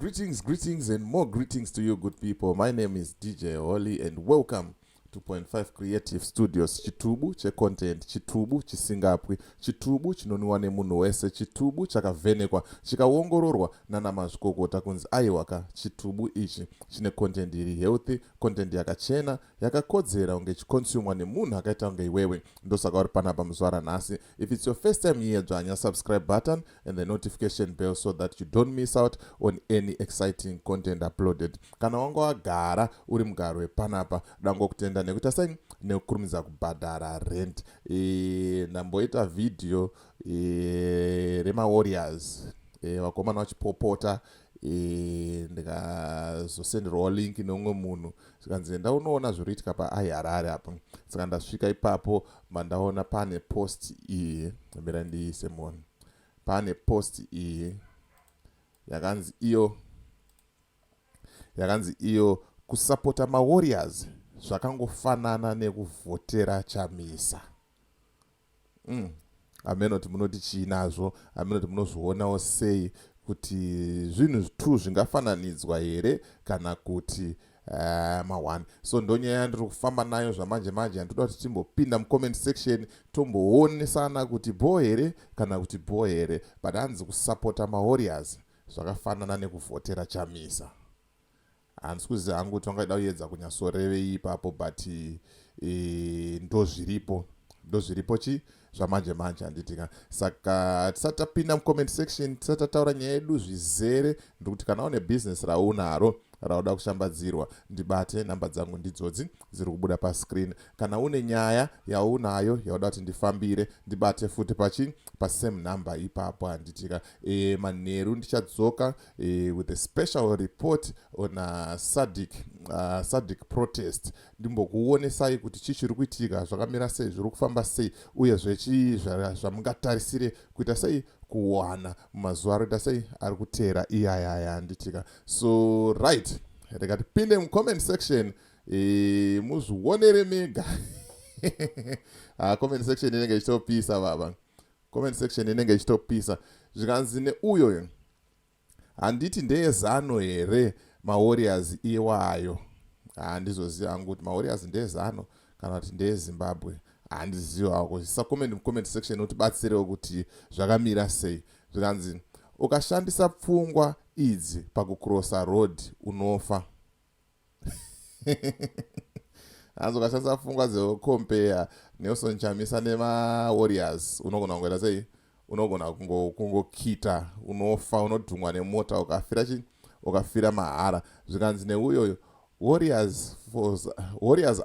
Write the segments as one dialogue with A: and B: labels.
A: Greetings, and more greetings to you, good people. My name is DJ Holly, and welcome to 2.5 Creative Studios. Chitubu che content, chitubu chisingapwi, chitubu chinoniwa nemunhu wese, chitubu chakavhenekwa, chikaongororwa nana mazvikokota kunzi aiwaka chitubu ichi chine content iri healthy, content yakachena, yakakodzera unge chikonsumwa nemunhu akaita unge iwewe. Ndosaka uri panapa muzuva ranhasi. If it's your first time here, dzvanya subscribe button and the notification bell so that you don't miss out on any exciting content uploaded. Kana wanga wagara uri mugaro wepanapa, dango kutenda nekuita sei nekukurumidza kubhadhara rent. Ndamboita video remaWarriors vakomana vachipopota, ndikazosenderawo link neumwe munhu zikanzi ndaunoona zviriitika paIRR apa. Saka ndasvika ipapo mandaona pane post iyi, mbera ndiise munhu, pane post iyi yakanzi iyo Kusupporter maWarriors Zvakangofanana Nekuvhotera Chamisa. Amenoti Munoti Chii Nazvo, amenoti munozvionawo sei kuti zvinhu zvitu zvingafananidzwa here kana kuti mawani. So ndonyaya yandiri kufamba nayo zvamanje manje, yandoda kuti timbopinda mucomment section tomboonesana kuti bo here kana kuti bo here. But hanzi Kusupporter maWarriors Zvakafanana Nekuvhotera Chamisa. Handisi kuziva hangu kuti vangaida kuedza kunyasorevei ipapo, but ndozviripo chi zvamanje manje handitika. Saka tisati tapinda mucomment section, tisati tataura nyaya yedu zvizere, ndikuti kana une business raunaro rauda kushambadzirwa, ndibate. Namba dzangu ndidzodzi dziri kubuda pascreen. Kana une nyaya yaunayo yauda kuti ndifambire, ndibate futi pasame number ipapo handitika. Manheru ndichadzoka with a special report on SADC protest. Ndimbokuonesai kuti chii chiri kuitika, zvakamira sei, zviri kufamba sei, uye zvamungatarisire kuita sei kuwana mumazuva arikuita sei ari kuteera iyayaya handitika. So right, rega tipinde mucomment section muzvionere mega. Comment section inenge ichitopisa baba, comment section inenge ichitopisa. Zvikanzi neuyoyo handiti ndeyezano here maWarriors iwayo. Handizoziva hangu kuti maWarriors ndeyezano kana kuti ndeyeZimbabwe, handiziva hako. Isa comment section utibatsirewo kuti zvakamira sei. Zvikanzi ukashandisa pfungwa idzi pakucrossa road unofa. Hanzi ukashandisa pfungwa dzekompare Nelson Chamisa nemaWarriors, unogona kungoita sei, unogona kungokita, unofa, unodhungwa nemota, ukafira mahara. Zvikanzi neuyoyo Warriors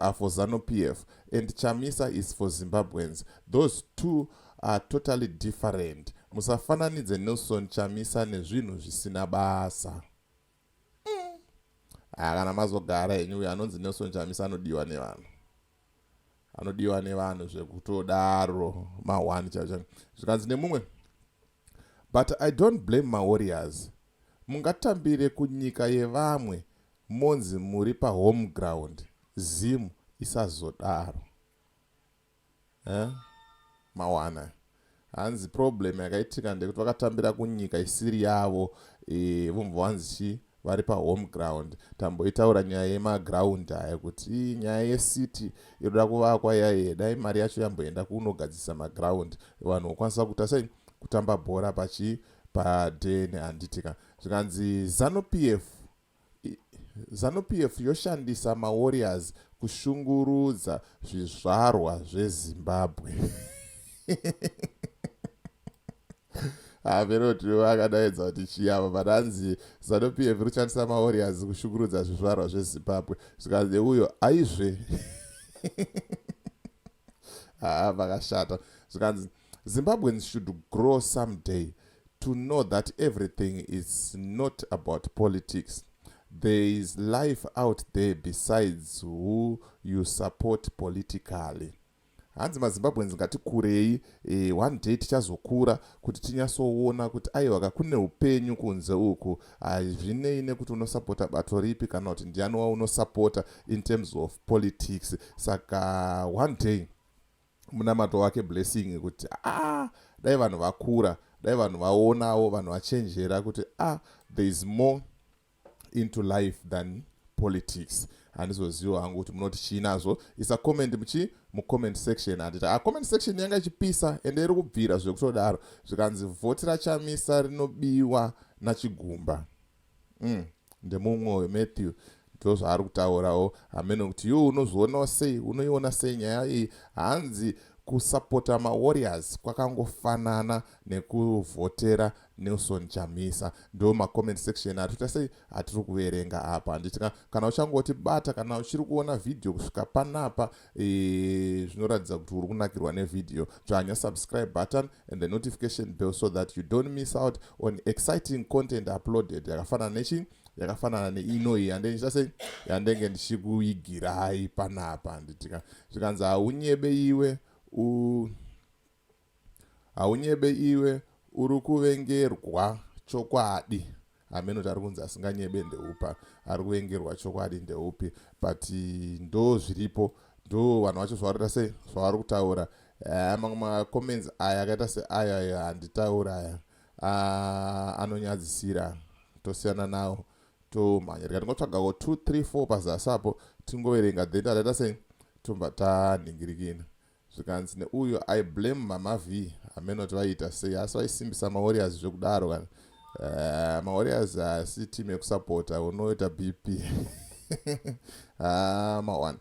A: are for ZANU-PF and Chamisa is for Zimbabweans. Those two are totally different. Musafananidze Nelson Chamisa nezvinhu zvisina basa. Kana mazogara henyu uyo anonzi Nelson Chamisa anodiwa nevanhu zvekutodaro mawani chacho. Zvikanzi nemumwe, but I don't blame maWarriors. Mungatambire kunyika yevamwe monzi muri pahome ground, zimu isazodaro. Mawana hanzi problem yakaitika ndekuti vakatambira kunyika isiri yavo, vombo vanzi vari pahome ground. Tamboitaura nyaya yemaground aya kuti nyaya yecity inoda kuvakwa yaye, dai mari yacho yamboenda kunogadzisa maground, vanhu vokwanisa kuita sei kutamba bhora padhene handitika. Zvikanzi ZANU-PF yoshandisa maWarriors kushungurudza zvizvarwa zveZimbabwe. Haveroti vakadaedza kuti chiyava, but hanzi ZANU-PF iri kushandisa maWarriors kushungurudza zvizvarwa zveZimbabwe. Zvikanzi uyo aizve vakashata. Zvikanzi Zimbabweans should grow someday to know that everything is not about politics. There is life out there besides who you support politically. Hanzi maZimbabweans ngatikurei, one day tichazokura kuti tinyasoona kuti aiwaka kune upenyu kunze uku. Hazvinei nekuti unosapota bato ripi kana kuti ndiani waunosapota in terms of politics. Saka one day munamato wake blessing kuti dai vanhu vakura, dai vanhu vaonawo, vanhu vachenjera kuti there is more into life than politics. Handizoziva hangu kuti munoti chii nazvo. Isa comment mucomment section. Handiti comment section yanga ichipisa ende iri kubvira zvekutodaro zvikanzi vhotera Chamisa rinobiwa nachigumba. Ndemumwe Matthew ndozvaari kutaurawo. Ameno kuti iwe unozvionawo sei, unoiona sei nyaya iyi. Hanzi kusupporter maWarriors kwakangofanana nekuvhotera Nelson Chamisa. Ndo macomment section atita sei atiri kuverenga apa. Handiti kana uchangotibata kana uchiri kuona video kusvika panapa zvinoratidza kuti uri kunakirwa nevideo, dzvanya subscribe button and the notification bell so that you don't miss out on exciting content uploaded. Yakafanana neinoyi yandenge ndichikuigirai panapa. Handitika zvikanzi haunyebe iwe uri kuvengerwa chokwadi. Ameno tari kunzi asinganyebe ndeupa, ari kuvengerwa chokwadi ndeupi, but ndo zviripo, ndo vanhu vacho zvavarita sei zvavari kutaura. Mamwe macomments aya akaita seaya handitaura aya anonyadzisira, tosiyana nawo tomhanya. Tingotsvagawo 2 3 4 pazasi apo tingoverenga then tataita sei tomba tanhingirikina. Zvikanzi neuyo I blame Mama V. Ameno vaita sei asi vaisimbisa maWarriors zvekudaro kana. maWarriors asi team yekusupporta unoita BP. Ma1.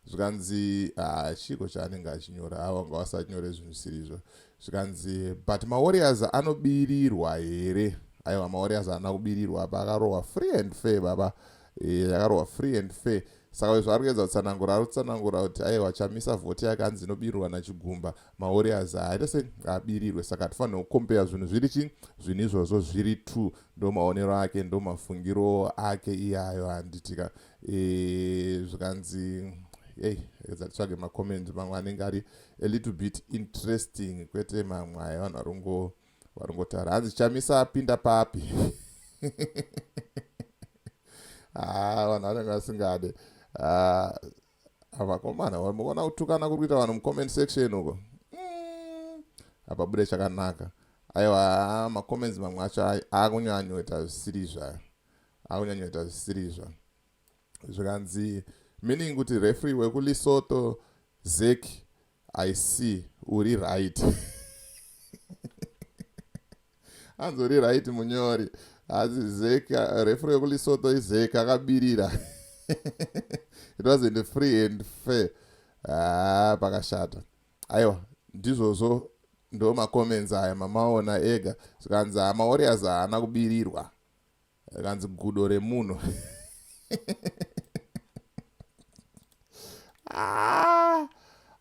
A: Zvikanzi chiko chaanenge achinyora wanga wasanyore zvinhu zvisiri. Zvikanzi but maWarriors anobirirwa here. Aiwa maWarriors haana kubirirwa apa, akarohwa free and fair baba. Akarohwa free and fair. Saka zvari kuedza kutsanangura kuti aiwa Chamisa vhoti yakanzi inobirirwa nachigumba, maWarriors haita seabirirwe. Saka tifanira kukompea zvinhu zviri izvozvo zviri 2. Ndo maonero ake, ndo mafungiro ake iyayo. Handitika zvikanzi tsvage macomment mamwe anenge ari a little bit interesting, kwete mamwe aya vanhu varungotaura. Hanzi Chamisa apinda papi. Vanhu vanenge vasingade. Avakomana vamuona kutukana kuri kuita vanhu mucomment section uko. Apa bude chakanaka. Aiwa macomments mamwe acho akunyanyoita zvisiri zva. Zvikanzi meaning kuti referee wekuLesotho Zek I see uri right. Hanzi uri right munyori. Asi Zek referee wekuLesotho iZek akabirira. It wasn't free and fair. Pakashata. Aiwa ndizvozvo ndo macomments aya mamaona ega. Zvikanzi maWarriors haana kubirirwa. Zvikanzi gudo remunhu.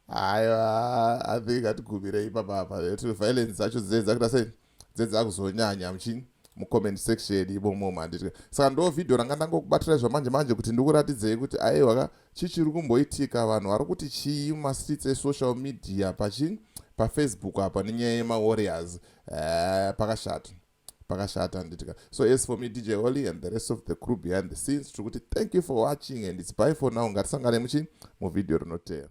A: Aiwa I think atigumire ipapa. Violence dzacho dzakuita sei dzakuzonyanya mucomment section ibomo manditi. Saka ndo video ranga ndangokubatira zvamanje kuti ndikuratidzei kuti aiwa chichiri kumboitika, vanhu vari kuti chii mumastreets esocial media paFacebook apa nenyaya yemaWarriors. Pakashata nditika. So as for me DJ Holly and the rest of the crew behind the scenes, tikuti thank you for watching and it's bye for now. Ngatisangane muvideo rinoteera.